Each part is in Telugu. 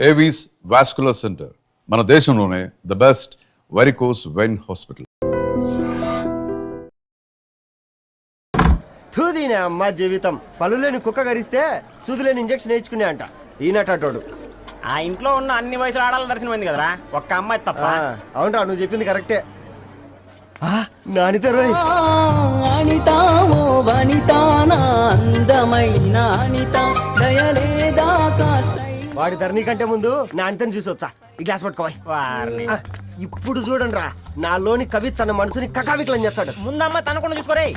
ఏవీస్ వాస్కులర్ సెంటర్ మన దేశంలోనే the best varicose vein hospital. తూదీనే అమ్మ జీవితం. పలులేని కుక్క గరిస్తే సూదులేని ఇంజక్షన్ వేయించుకునే అంట ఈనటోడు. ఆ ఇంట్లో ఉన్న అన్ని వయసులో ఆడాలి దర్శనమైంది కదరా, ఒక్క అమ్మాయి తప్ప. అవునరా, నువ్వు చెప్పింది కరెక్టే. నానితే రోయ్ అనితామో వనితానా అందమైన అనిత దయలేదా కాస్తై. వాడి ధరణి కంటే ముందు నా అంతని చూసి వచ్చా. ఈ గ్లాస్ పట్టుకోవాలి. ఇప్పుడు చూడండి రా, నాలోని కవి తన మనసుని కకావికలం చేస్తాడు. ముందమ్మ తనకుండా చూసుకోరే.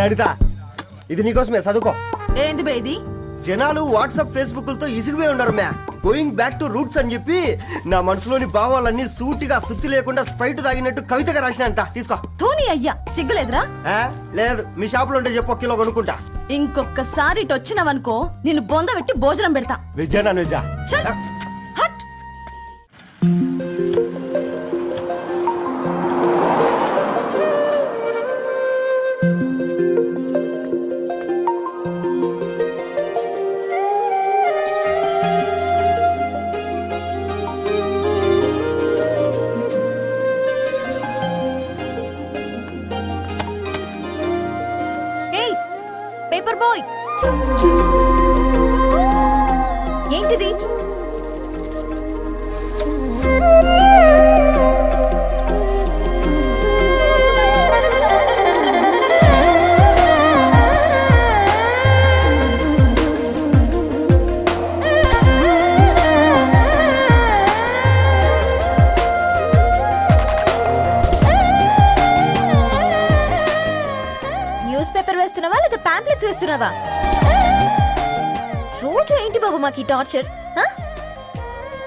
అనిత, ఇది నీకోసమే, చదువుకో. ఏంది బే ఇది? జనాలు వాట్సాప్ ఫేస్బుక్లతో ఇసిగిపోయి ఉన్నారు మ్యా. గోయింగ్ బ్యాక్ టు రూట్స్ అని చెప్పి నా మనసులోని భావాలన్నీ సూటిగా సుత్తి లేకుండా స్ప్రైట్ తాగినట్టు కవితగా రాసిన అంట. తీసుకో. తూని అయ్యా, సిగ్గులేదురా? లేదు, మీ షాప్ లో ఉంటే చెప్పు, కిలో కొనుక్కుంటా. ఇంకొకసారి ఇటు వచ్చినవనుకో నిన్ను బొంద పెట్టి భోజనం పెడతా. విజయనా నిజా. పేపర్ బాయ్, ఏంటిది? న్యూస్ పేపర్ వేస్తున్నావా లేదా పాంప్లెట్స్ వేస్తున్నావా? రోజు ఏంటి బాబు మాకు ఈ టార్చర్?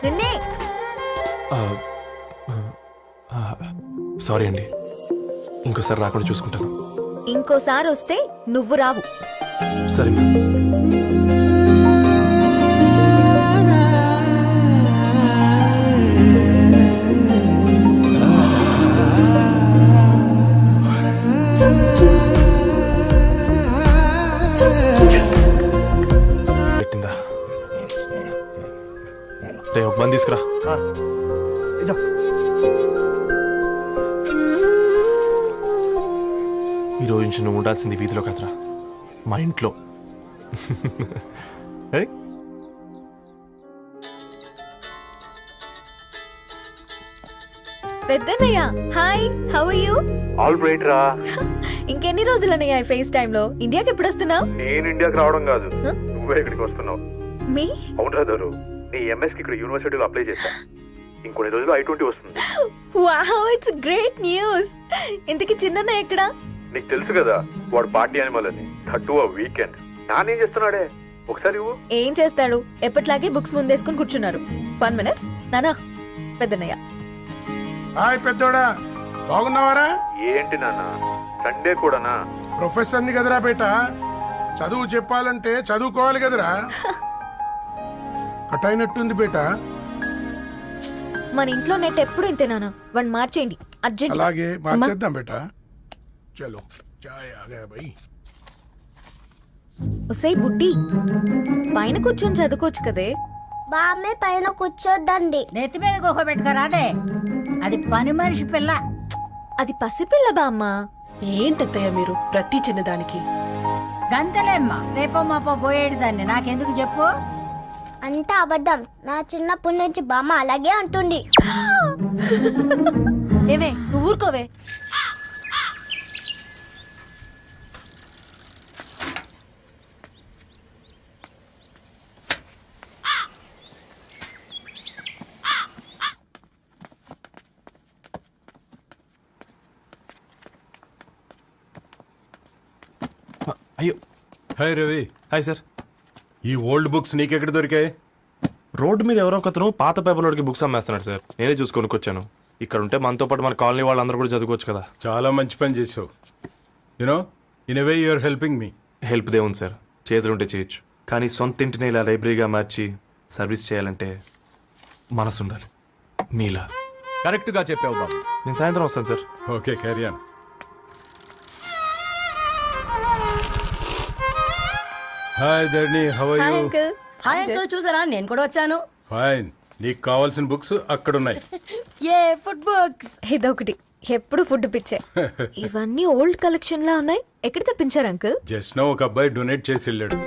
నిన్నే. సారీ అండి, ఇంకోసారి రాకుండా చూసుకుంటాను. ఇంకోసారి వస్తే నువ్వు రావు. సరే. ఒక బంద్ తీసుకురా. ఈరోజు నుంచి నువ్వు ఉండాల్సింది వీధిలో కదరా, మా ఇంట్లో. పెద్దన్నయ్య, hi, how are you? All right రా. ఇంకెన్ని రోజులన్నయ్య ఫేస్ టైమ్ లో? ఇండియాకి ఎప్పుడు వస్తున్నావు? నేను ఇండియాకి రావడం కాదు, నువ్వే ఇక్కడికి వస్తున్నావు. మీ? అవునరా దొరు, నీ ఎంఎస్ కి ఇక్కడ యూనివర్సిటీలో అప్లై చేశా. ఇంకొన్ని రోజులు I-20 వస్తుంది. Wow, it's great news. ఇంతకీ చిన్నన్నయ్య ఎక్కడా? నీకు తెలుసు కదా, వాడు పార్టీ అనిమల్ అని. థర్టూ ఆ వీకెండ్. నానేం చేస్తున్నాడే, ఒకసారి ఏం చేస్తాడు, ఎప్పట్లాగే బుక్స్ ముందేసుకుని కూర్చున్నారు. 1 minute నానా. పెద్దన్నయ్య. హాయ్ పెద్దోడా, బాగున్నావారా? ఏంటి నాన్న, సండే కూడానా? ప్రొఫెసర్ని కదరా బేట, చదువు చెప్పాలంటే చదువుకోవాలి కదరా. కట్ అయినట్టుంది బేట. మన ఇంట్లో నెట్ ఎప్పుడు ఇంతే నాన్న, వన్ మార్చేయండి అర్జెంట్. అలాగే మార్చేద్దాం బేట. చలో చాయ్ ఆగా భయ్. ఒసై బుడ్డి, పైన కూర్చొని చదువుకోవచ్చు కదే. బామ్మే పైన కూర్చోద్దండి, నెత్తి మీద గుహ పెట్టుకోరాదే, అది పని మనిషి పిల్ల. అది పసిపిల్ల బామ్మ. ఏంటత్తయ్య మీరు ప్రతి చిన్నదానికి? గంతలేమ్మా, రేపో మాపో పోయేడు దాన్ని నాకెందుకు చెప్పు. అంటే అబద్ధం, నా చిన్నప్పటి నుంచి బామ్మ అలాగే అంటుంది. ఏవే నువ్వు ఊరుకోవే. అయ్యో. హాయ్ రవి. Hi sir. ఈ ఓల్డ్ బుక్స్ నీకెక్కడ దొరికాయి? రోడ్డు మీద ఎవరో ఒకతను పాత పేపర్లోకి బుక్స్ అమ్మేస్తున్నాడు సార్, నేనే చూసుకొని వచ్చాను. ఇక్కడ ఉంటే మనతో పాటు మన కాలనీ వాళ్ళందరూ కూడా చదువుకోవచ్చు కదా. చాలా మంచి పని చేసావు. You know, in a way you are helping me. Help దేవుంది సార్, చేతులుంటే చేయొచ్చు, కానీ సొంత ఇంటిని ఇలా లైబ్రరీగా మార్చి సర్వీస్ చేయాలంటే మనసు ఉండాలి మీలా. కరెక్ట్గా చెప్పావు బాబు. నేను సాయంత్రం వస్తాను sir. Okay, carry on. Hi, Dharni. How are Hi, you? Uncle. Hi uncle చూసారా నేను కూడా వచ్చాను. ఫైన్, నీకు కావాల్సిన బుక్స్ అక్కడ ఉన్నాయి. ఏ ఫుడ్ బుక్స్? ఇదొకటి ఎప్పుడు ఫుడ్ పిచ్చే. ఇవన్నీ ఓల్డ్ కలెక్షన్ లా ఉన్నాయి. ఎక్కడ తెప్పించారు అంకుల్? జస్ట్ నో ఒక అబ్బాయి డొనేట్ చేసి వెళ్ళాడు.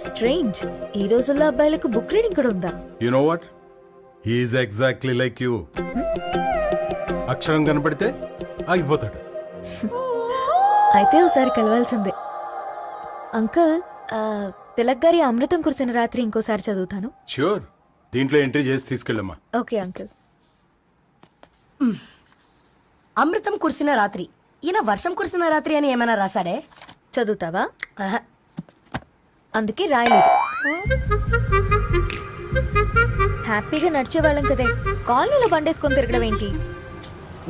స్ట్రేంజ్, ఈ రోజుల్లో అబ్బాయిలకు బుక్ రీడింగ్ కూడా ఉందా? You know what, he's exactly like you. అక్షరం కనపడితే ఆగిపోతాడు. అయితే ఒకసారి కలవాల్సిందే. అంకుల్, తిలక్ గారి అమృతం కురిసిన రాత్రి ఇంకోసారి చదువుతాను. ష్యూర్, దీంట్లో ఎంట్రీ చేసి తీసుకెళ్ళమ్మా. Okay uncle. అమృతం కురిసిన రాత్రి. ఈయన వర్షం కురిసిన రాత్రి అని ఏమైనా రాశాడే? చదువుతావా? ఆహా. అందుకే రాయలేదు. హ్యాపీగా నడిచేవాళ్ళం కదే, కాలనీలో బండేసుకొని తిరగడం ఏంటి?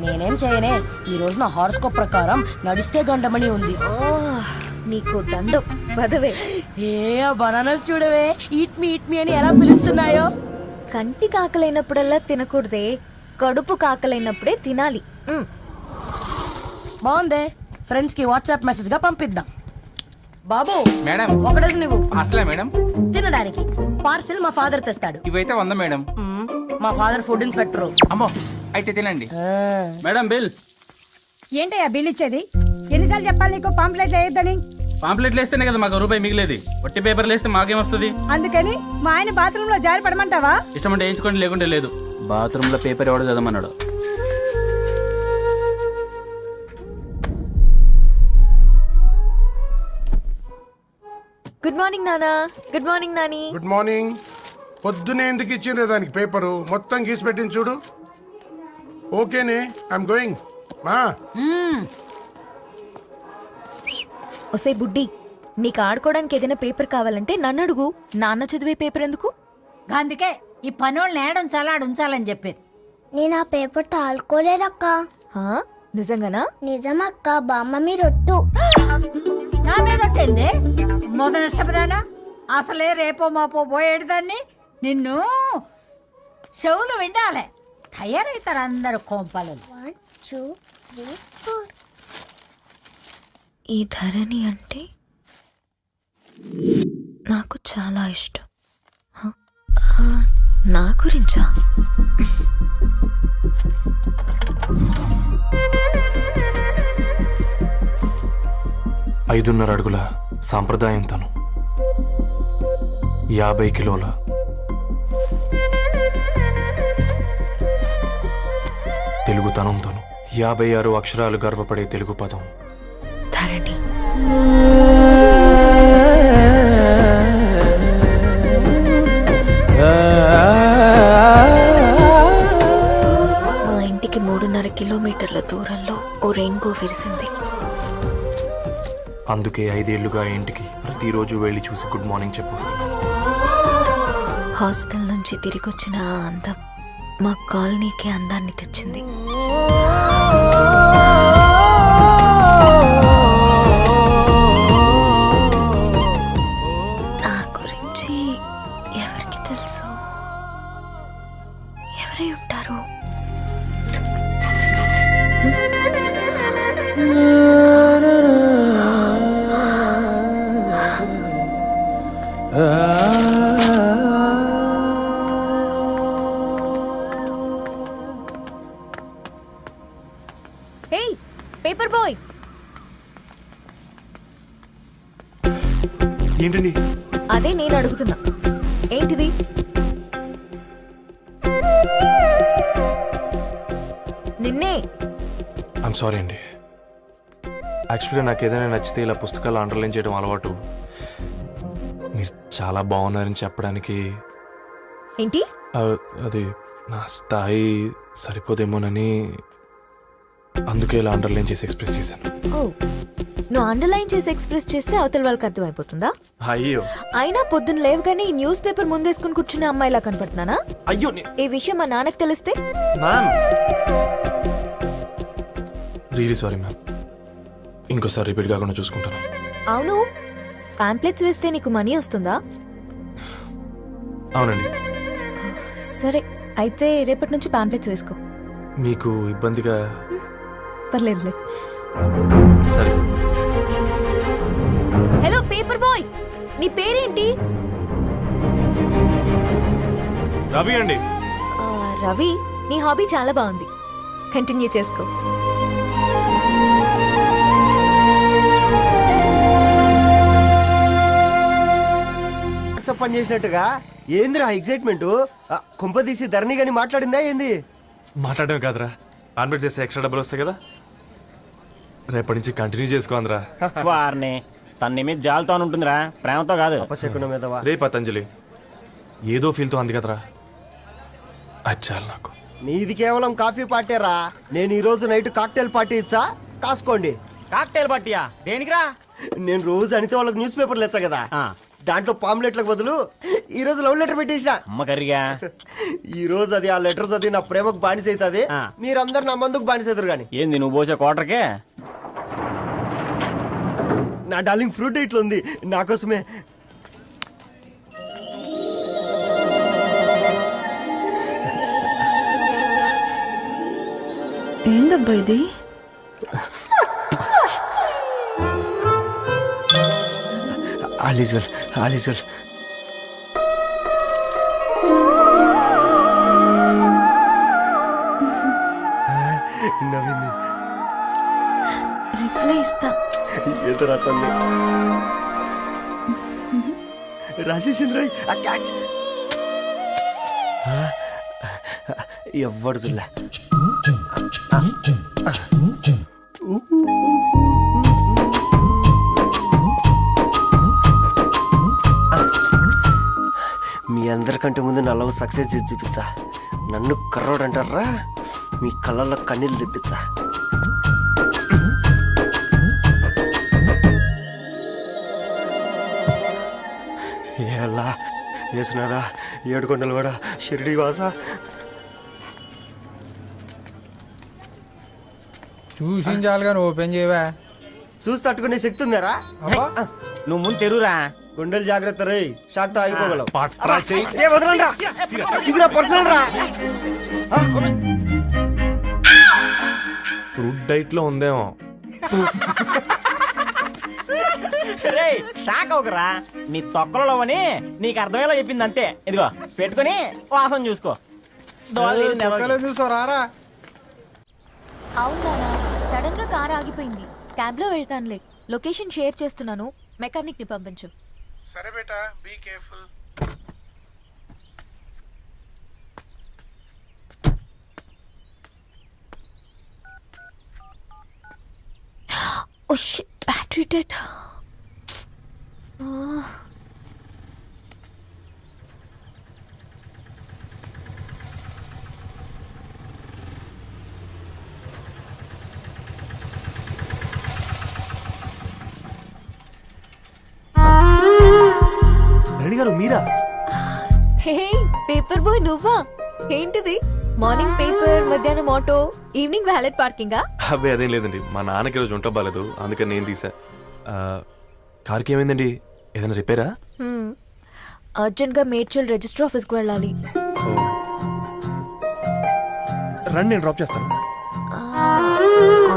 నేనేం చేయనే, ఈ రోజు నా హారోస్కోప్ ప్రకారం నడిస్తే గండమని ఉంది. నీకు దండం పదవే. ఏ బనానాస్ చూడవే, ఈట్ మీ అని ఎలా పిలుస్తున్నాయో. కంటి కాకలైనప్పుడల్లా తినకూడదే, కడుపు కాకలైనప్పుడే తినాలి. బాగుందే, ఫ్రెండ్స్ కి వాట్సాప్ మెసేజ్ గా పంపిద్దాం. బాబు మేడం ఒకడేసి నువ్వు అసలే మేడం తినడానికి పార్సిల్ మా ఫాదర్ తెస్తాడు. ఇవైతే 100 మేడం. మా ఫాదర్ ఫుడ్ ఇన్స్పెక్టర్. అమ్మో అయితే తినండి. Madam bill. ఏంటయ్యా బిల్ ఇచ్చేది? ఎన్నిసార్లు చెప్పాలి నీకు పాంప్లెట్ వేయొద్దని? పాంప్లెట్లు వేస్తేనే కదా మాకు రూపాయి మిగిలేది. వట్టి పేపర్లు వేస్తే మాకేం వస్తుంది? అందుకని మా ఆయన బాత్రూమ్ లో జారి పడమంటావా? ఇష్టమంటే వేయించుకోండి, లేకుంటే లేదు. బాత్రూమ్ లో పేపర్ ఎవడో చదవమన్నాడు. గుడ్ మార్నింగ్ నానా. Good morning Nani. Good morning. పొద్దునే ఎందుకు ఇచ్చిండ్రు దానికి పేపరు? మొత్తం గీసి పెట్టింది చూడు. ఓకేనే, ఐఎమ్ గోయింగ్. మా ఒసే బుడ్డి, నీకు ఆడుకోవడానికి ఏదైనా పేపర్ కావాలంటే నన్ను అడుగు. నాన్న చదివే పేపర్ ఎందుకు? అందుకే ఈ పనోళ్ళని ఏడుంచాలా ఉంచాలని చెప్పేది. నేను ఆ పేపర్ తాలుకోలేదక్క. హా? నిజంగానా? నిజమక్క, బామ్మ మీరొట్టు. నా మీద ఒట్టేంది? మొదటి నష్టపదానా? అసలే రేపో మాపో పోయేడు దాన్ని. నిన్ను చెవులు వినాలే, తయారవుతారు అందరు కోంపాలు. 1 2 3 4. ఈ ధరణి అంటే నాకు చాలా ఇష్టం. హ? నా గురించా? 5.5 అడుగుల సాంప్రదాయం తను, 50 కిలోల తెలుగుతనం తను, 56 అక్షరాలు గర్వపడే తెలుగు పదం ధరణి. మా ఇంటికి 3.5 కిలోమీటర్ల దూరంలో ఓ రెయిన్బో విరిసింది. అందుకే 5 ఏళ్లుగా ఇంటికి ప్రతిరోజు వెళ్ళి చూసి గుడ్ మార్నింగ్ చెప్పొస్తున్నాను. హాస్టల్ నుంచి తిరిగొచ్చిన ఆ అందం మా కాలనీకి అందాన్ని తెచ్చింది. నా గురించి ఎవరికి తెలుసు? ఎవరై ఉంటారు? హే పేపర్ బాయ్, ఏంటండి? అదే నేను అడుగుతున్నా, ఏంటిది? నిన్నే. ఐమ్ సారీ అండి. యాక్చువల్గా నాకు ఏదైనా నచ్చితే ఇలా పుస్తకాలు అండర్లైన్ చేయడం అలవాటు. మీరు చాలా బాగున్నారని చెప్పడానికి ఏంటి? అది నా స్థాయి సరిపోదేమోనని అందుకే ఇలా అండర్లైన్ చేసి ఎక్స్ప్రెస్ చేశాను. ఓ, నువ్వు అండర్లైన్ చేసి ఎక్స్ప్రెస్ చేస్తే అవతల వాళ్ళకి అర్థమైపోతుందా? అయ్యో, అయినా పొద్దున్న లేవగానే ఈ న్యూస్ పేపర్ ముందేసుకుని కూర్చునే అమ్మాయిలా కనపడుతున్నానా? అయ్యో ఈ విషయం మా నాన్నకి తెలిస్తే? Ma'am, really sorry ma'am. ఇంకోసారి రిపీట్ కాకుండా చూసుకుంటాను. అవును, పాంప్లెట్స్ వేస్తే నీకు మనీ వస్తుందా? అవునండి. సరే, అయితే రేపటి నుంచి పాంప్లెట్స్ వేసుకో. మీకు ఇబ్బందిగా? పర్లేదులే. సరే. హలో పేపర్ బాయ్, నీ పేరేంటి? రవి అండి. రవి, నీ హాబీ చాలా బాగుంది, కంటిన్యూ చేసుకో. వాట్సాప్ పని చేసినట్టుగా ఏందిరా ఎగ్జైట్మెంట్? కుంప తీసి ధరణి గాని మాట్లాడిందా ఏంది? మాట్లాడడం కాదురా, కాన్వర్ట్ చేస్తే ఎక్స్ట్రా డబ్బులు వస్తాయి కదా, రేపటి నుంచి కంటిన్యూ చేసుకో అందరా. వారిని తన మీద జాలతో ఉంటుందిరా, ప్రేమతో కాదు. అపశకునం మీదవా? రే పతంజలి, ఏదో ఫీల్తో అంది కదరా, అచ్చాలి నాకు. నీది కేవలం కాఫీ పార్టీరా. నేను ఈ రోజు నైట్ కాక్టైల్ పార్టీ ఇచ్చా, కాసుకోండి. కాక్టైల్ పట్టియా దేనికిరా? నేను రోజు అనితే వాళ్ళకి న్యూస్ పేపర్లు ఇచ్చా కదా, ఆ. దాంట్లో పాంప్లెట్లకు బదులు ఈ రోజు లవ్ లెటర్ పెట్టేసిన. అమ్మ కర్రీగా ఈ రోజు అది ఆ లెటర్ చదివి నా ప్రేమకు బానిస అవుతుంది. ఆ. మీరందరు నా మందుకు బానిస అవుతారు కానీ. ఏంది నువ్వు పోసే కోటర్కే? నా డార్లింగ్ ఫ్రూట్ ఇట్లా ఉంది నా కోసమే. ఏందబ్బా ఇది? All is well, all is well. నవ్వింది. రిప్లై ఇస్తా. ఏదో రచండి రాజేసింద్ర క్యాచ్. ఎవ్వడు చూడలే. మీ అందరికంటే ముందు నా లవ్ సక్సెస్ చేసి చూపించా. నన్ను కర్రోడు అంటారా, మీ కళ్ళల్లో కన్నీళ్ళు తెప్పించా. ఎలా వేసినారా ఏడుకొండలు కూడా షిరిడి వాస. చూసించాలి కానీ ఓపెన్ చేయవా? చూసి తట్టుకునే శక్తి ఉందారా? నువ్వు ముందు తెరురా. గుండెలు జాగ్రత్త రే, షాక్ తో ఆగిపోగలవు. పట్రా చెయ్యి. ఏ వదలండ్రా, ఇది నా పర్సనల్ రా. ఫ్రూట్ డైట్ లో ఉందేమో. రే షాక్ అవుకరా, నీ తొక్కలలో అని నీకు అర్థమయ్యేలా చెప్పింది అంతే. ఇదిగో పెట్టుకొని వాసన చూసుకో. చూసారా? అవునా, సడన్ గా కార్ ఆగిపోయింది. క్యాబ్ లో వెళ్తానులే. లొకేషన్ షేర్ చేస్తున్నాను, మెకానిక్ ని పంపించు. సరే బేటా, be careful. Oh shit, battery dead. Reddy garu మీరా? హే పేపర్ బాయ్, నువ్వా? ఏంటిది? మార్నింగ్ పేపర్, మధ్యాహ్నం ఆటో, ఈవినింగ్ వ్యాలెట్ పార్కింగా? అబ్బే అదేం లేదండి, మా నాన్నకి రోజు ఉంట బాగాలేదు, అందుకని నేను తీసా. కార్కి ఏమైందండి? ఏదైనా రిపేరా? అర్జెంట్ గా మేడ్చల్ రిజిస్టర్ ఆఫీస్ కు వెళ్ళాలి. రండి, నేను డ్రాప్ చేస్తాను.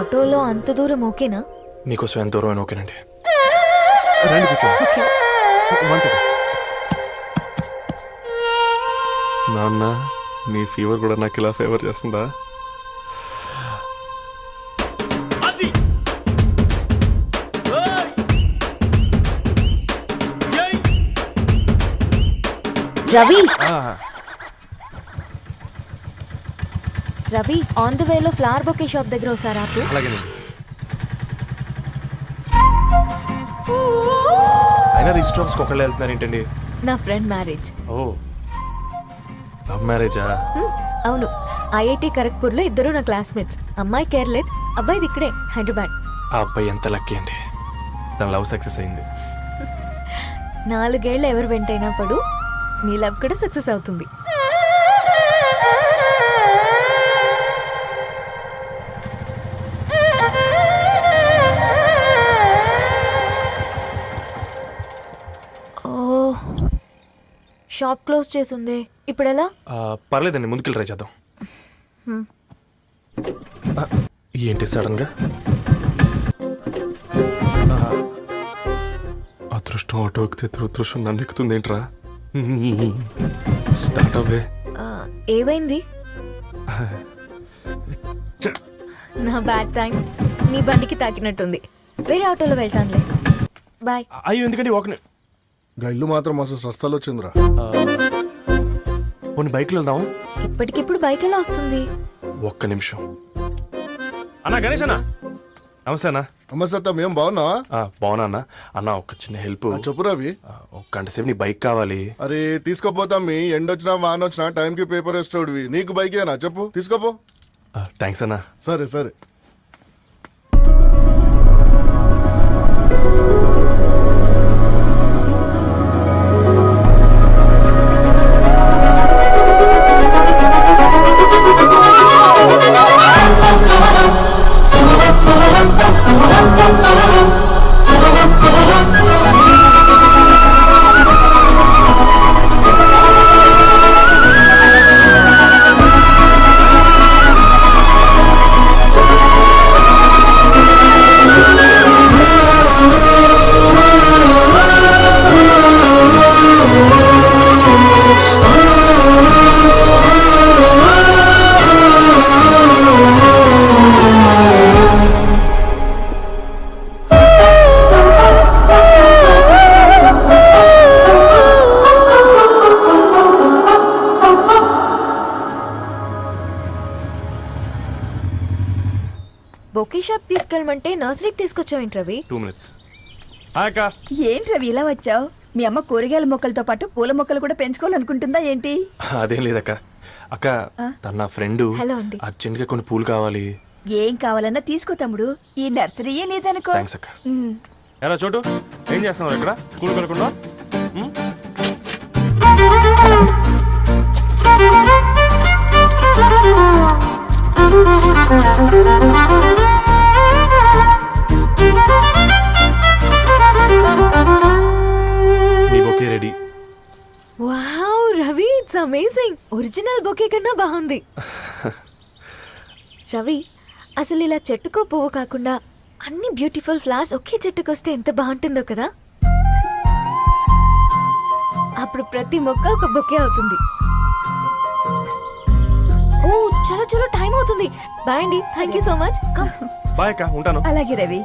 ఆటోలో అంత దూరం ఓకేనా? మీకోసం ఎంత దూరం అయినా ఓకేనండి. రండి కూర్చోండి. ఓకే. One second. నాన్న, నీ ఫీవర్ కూడా నాకు ఇలా ఫేవర్ చేస్తుందా? రవి, రవి, ఆన్ ద వేలో ఫ్లవర్ బొకే షాప్ దగ్గర ఒకసారి ఆపు. అలాగేనండి. అయినా రిజిస్టర్ ఆఫీస్కి ఒకళ్ళు వెళ్తున్నారు ఏంటండి? నా ఫ్రెండ్ మ్యారేజ్. ఓ, లవ్ మ్యారేజా? అవును, ఐఐటి ఖరగ్పూర్ లో ఇద్దరు నా క్లాస్మేట్స్. అమ్మాయి కేర్లెట్, అబ్బాయిది ఇక్కడే హైదరాబాద్. ఆ అబ్బాయి ఎంత లక్కీ అండి, తన లవ్ సక్సెస్ అయింది. 4 ఏళ్ళు ఎవరు వెంటైనా పడు, నీ లవ్ కూడా సక్సెస్ అవుతుంది. షాప్ క్లోజ్ చేసింది, ఇప్పుడు ఎలా? పర్లేదండి, ముందుకెళ్ళి ట్రై చేద్దాం. ఏంటి సడన్ గా? అదృష్టం ఆటో ఎక్కితే దురదృష్టం నన్ను ఎక్కుతుంది ఏంట్రా? స్టార్ట్ అవ్వే. ఏమైంది? నా బ్యాడ్ టైం నీ బండికి తాకినట్టుంది. వేరే ఆటోలో వెళ్తానులే. బాయ్. అయ్యో ఎందుకండి ఒక ఇల్లు మాత్రం అసలు సస్తాలో వచ్చిందిరా. కొన్ని బైక్లో వెళ్దాం. ఇప్పటికిప్పుడు బైక్ ఎలా వస్తుంది? ఒక్క నిమిషం. అన్నా గణేష్ అన్న, నమస్తే అన్న. నమస్తే, ఏం బాగున్నావా? బాగున్నా అన్న. అన్న ఒక చిన్న హెల్ప్. చెప్పు రవి. ఒక గంట సేపు నీ బైక్ కావాలి. అరే తీసుకోపోతాం, మీ ఎండొచ్చినా వానొచ్చినా టైంకి పేపర్ వేస్తాడువి. నీకు బైకేనా చెప్పు, తీసుకోపో. థ్యాంక్స్ అన్న. సరే సరే. బొకే షాప్ తీసుకెళ్ళమంటే నర్సరీకి తీసుకొచ్చావేంటి రవి? 2 minutes. హాయ్ అక్క. ఏంటి రవి ఇలా వచ్చావు? మీ అమ్మ కూరగాయల మొక్కలతో పాటు పూల మొక్కలు కూడా పెంచుకోవాలనుకుంటుందా ఏంటి? అదేం లేదక్క. అక్క తన నా ఫ్రెండ్. హలో అండి. అర్జెంట్ గా కొన్ని పూలు కావాలి. ఏం కావాలన్నా తీసుకో తమ్ముడు, ఈ నర్సరీయే నీదనుకో. థ్యాంక్స్ అక్క. ఎలా చోటు ఏం చేస్తున్నావు ఇక్కడ? స్కూల్ వెళ్ళకుండా? మీ bouquet ready. Wow Ravi, it's amazing. Original bouquet కన్నా బాగుంది. రవి, అసలు ఇలా చెట్టుకో పువ్వు కాకుండా అన్ని బ్యూటిఫుల్ ఫ్లవర్స్ ఒకే చెట్టుకు వస్తే ఎంత బాగుంటుందో కదా. అప్పుడు ప్రతి మొక్క ఒక బొకే అవుతుంది. ఓ చలో చలో, టైం అవుతుంది. బాయ్ అండి, thank you so much. Bye అక్క, ఉంటాను. అలాగే రవి.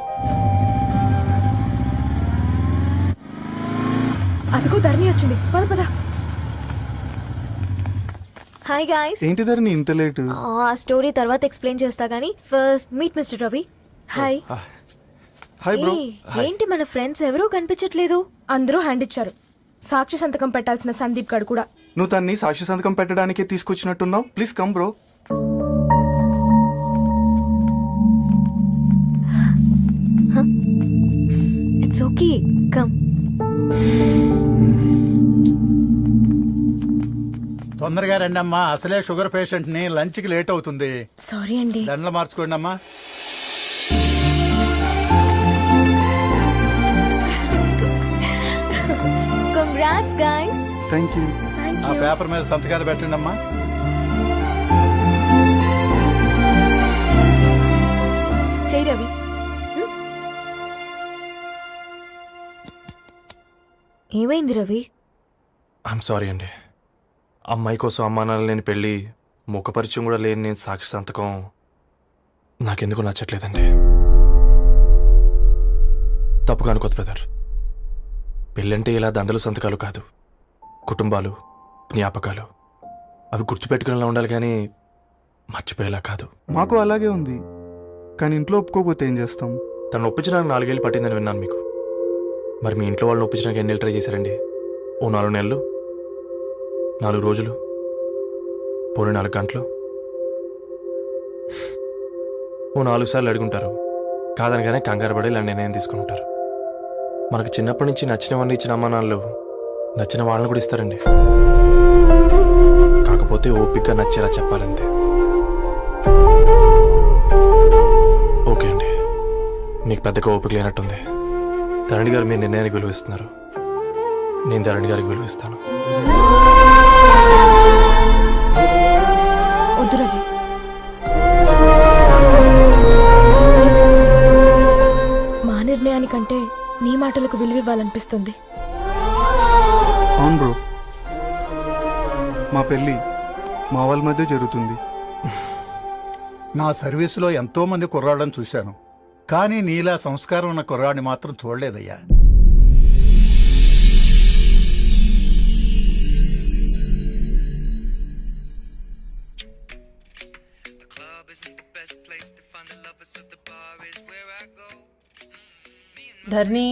అదిగో ధరణి వచ్చింది, పద పద. Hi guys. ఏంటి ధరణి ఇంత లేట్? ఆ స్టోరీ తర్వాత ఎక్స్ప్లెయిన్ చేస్తా గానీ first meet mister Ravi. Hi. Hi bro. ఏంటి మన ఫ్రెండ్స్ ఎవరూ కనిపించట్లేదు? అందరూ హ్యాండ్ ఇచ్చారు. సాక్షి సంతకం పెట్టాల్సిన సందీప్ గడు కూడా. నువ్వు తన్ని సాక్షి సంతకం పెట్టడానికి తీసుకొచ్చినట్టున్నావు. Please come bro. It's okay, come. తొందరగా రండి అమ్మా, అసలే షుగర్ పేషెంట్ ని, లంచ్ కి లేట్ అవుతుంది. సారీ అండి. దండలు మార్చుకోండి అమ్మా. Congrats guys. Thank you. ఆ పేపర్ మీద సంతకాలు పెట్టండి అమ్మా. చెయ్ రవి. ఏమైంది రవి? ఐఎమ్ సారీ అండి. అమ్మాయి కోసం అమ్మా నాన్న లేని పెళ్ళి, ముఖపరిచయం కూడా లేని నేను సాక్షి సంతకం నాకెందుకు నచ్చట్లేదండి. తప్పుగా అనుకోదు బ్రదర్. పెళ్ళంటే ఇలా దండలు సంతకాలు కాదు, కుటుంబాలు, జ్ఞాపకాలు. అవి గుర్తుపెట్టుకునేలా ఉండాలి కానీ మర్చిపోయేలా కాదు. మాకు అలాగే ఉంది, కానీ ఇంట్లో ఒప్పుకోకపోతే ఏం చేస్తాం? తను ఒప్పించడానికి 4 ఏళ్ళు పట్టిందని విన్నాను మీకు. మరి మీ ఇంట్లో వాళ్ళని ఒప్పించడానికి ఎన్ని ఏళ్ళు ట్రై చేశారండి? ఓ 4 నెలలు, 4 రోజులు, పోనీ 4 గంటలు, ఓ 4 సార్లు అడుగుంటారు. కాదనగానే కంగారు పడి ఇలా నిర్ణయం తీసుకుని ఉంటారు. మనకు చిన్నప్పటి నుంచి నచ్చినవన్నీ ఇచ్చిన అమ్మా నాన్నలు నచ్చిన వాళ్ళని కూడా ఇస్తారండి. కాకపోతే ఓపికగా నచ్చేలా చెప్పాలంతే. ఓకే అండి, మీకు పెద్దగా ఓపిక లేనట్టుంది. ధరణి గారు మీ నిర్ణయానికి విలువిస్తున్నారు, నేను ధరణి గారికి విలువిస్తాను. వద్దు రవి. మా నిర్ణయానికంటే నీ మాటలకు విలువివ్వాలనిపిస్తుంది. అవును బ్రో, మా పెళ్ళి మా వాళ్ళ మధ్య జరుగుతుంది. నా సర్వీసులో ఎంతో మంది కుర్రాళ్ళని చూశాను, కానీ నీలా సంస్కారం ఉన్న కుర్రాడిని మాత్రం చూడలేదయ్యా. ధర్ని,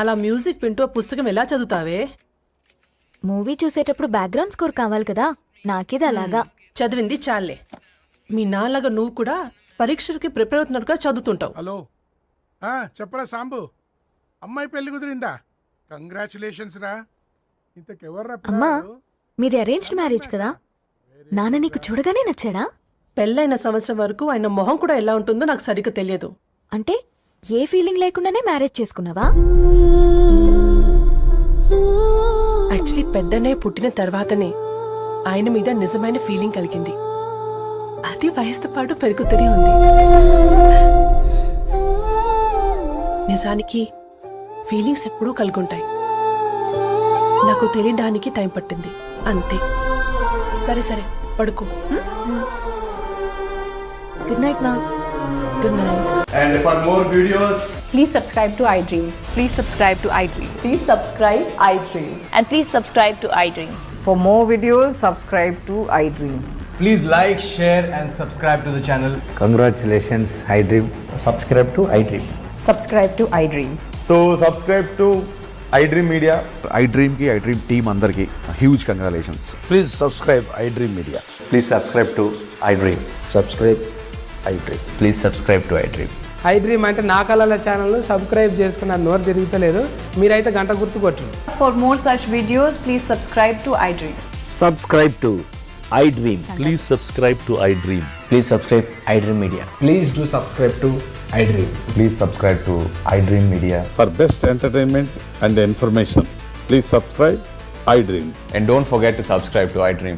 అలా మ్యూజిక్ వింటూ పుస్తకం ఎలా చదువుతావే? మూవీ చూసేటప్పుడు బ్యాక్గ్రౌండ్ స్కోర్ కావాలి కదా, నాకేది అలాగా. చదివింది చాలే. మీ నాన్నగా నువ్వు కూడా పరీక్షలకి ప్రిపేర్ అవుతున్నట్టుగా చదువుతుంటావు. హలో చెప్పరా సాంబు, అమ్మాయి పెళ్లి కుదిరిందా? కంగ్రాచులేషన్స్ రా. ఇంతకెవర్రా అమ్మా, పిల్లాడు? మీది అరేంజ్డ్ మ్యారేజ్ కదా, నాన్న నీకు చూడగానే నచ్చాడా? పెళ్ళైన సంవత్సరం వరకు ఆయన మొహం కూడా ఎలా ఉంటుందో నాకు సరిగ్గా తెలియదు. అంటే ఏ ఫీలింగ్ లేకుండానే మ్యారేజ్ చేసుకున్నావా? యాక్చువల్లీ పెద్దనే పుట్టిన తర్వాతనే ఆయన మీద నిజమైన ఫీలింగ్ కలిగింది. అది వయసుతో పాటు పెరుగుతూనే ఉంది. నిజానికి ఫీలింగ్స్ ఎప్పుడూ కలుగుంటాయి. నాకు తెలియడానికి టైం పట్టింది అంతే. సరే సరే పడుకో. గుడ్ నైట్ మా. Good night. And for more videos, Please subscribe to iDream. Please subscribe to iDream. Please subscribe iDream. And please subscribe to iDream. For more videos, subscribe to iDream. Please like, share and subscribe to the channel. congratulations, iDream. Subscribe to iDream. Subscribe to iDream. So subscribe to iDream media. iDream కి iDream టీమ్ అందరికి huge congratulations. Please subscribe iDream Media. Please subscribe to iDream. Subscribe iDream. Please subscribe to iDream. iDream అంటే నా కళల ఛానల్ సబ్స్క్రైబ్ చేసుకున్న నోరు తిరుగుతలేదు. మీరైతే గంట గుర్తు కొట్టండి. For more such videos, please subscribe to iDream. Subscribe to iDream. Please subscribe to iDream. Please subscribe iDream Media. Please do subscribe to iDream. Please subscribe to iDream media. For best entertainment and information, please subscribe iDream. And don't forget to subscribe to iDream.